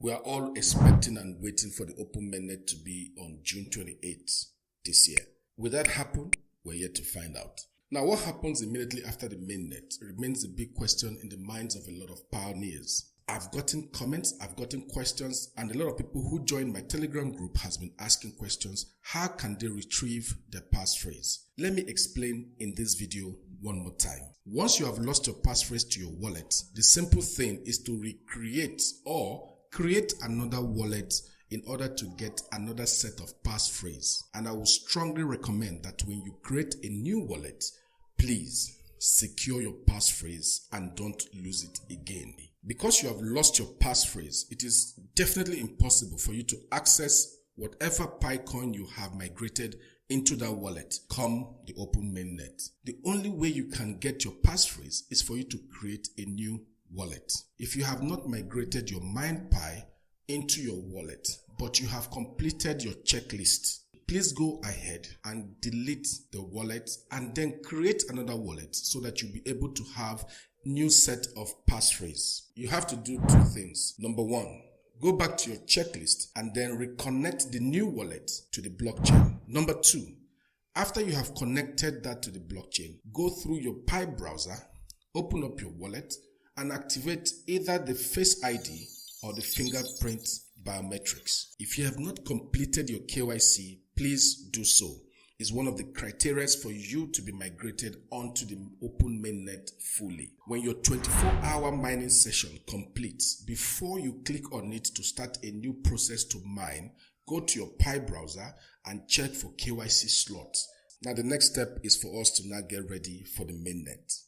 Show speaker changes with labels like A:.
A: We are all expecting and waiting for the open mainnet to be on June 28th this year. Will that happen? We're yet to find out. Now, what happens immediately after the mainnet remains a big question in the minds of a lot of pioneers. I've gotten comments, I've gotten questions, and a lot of people who joined my Telegram group has been asking questions. How can they retrieve their passphrase? Let me explain in this video one more time. Once you have lost your passphrase to your wallet, the simple thing is to recreate or create another wallet in order to get another set of passphrase. And I will strongly recommend that when you create a new wallet, please secure your passphrase and don't lose it again. Because you have lost your passphrase, it is definitely impossible for you to access whatever Pi coin you have migrated into that wallet come the open mainnet. The only way you can get your passphrase is for you to create a new wallet. If you have not migrated your MinePi into your wallet, but you have completed your checklist, please go ahead and delete the wallet and then create another wallet so that you'll be able to have new set of passphrase. You have to do two things. Number one, go back to your checklist and then reconnect the new wallet to the blockchain. Number two, after you have connected that to the blockchain, go through your Pi browser, open up your wallet, and activate either the Face ID or the fingerprint biometrics. If you have not completed your KYC, please do so. It's one of the criteria for you to be migrated onto the open mainnet fully. When your 24-hour mining session completes, before you click on it to start a new process to mine, go to your Pi browser and check for KYC slots. Now the next step is for us to now get ready for the mainnet.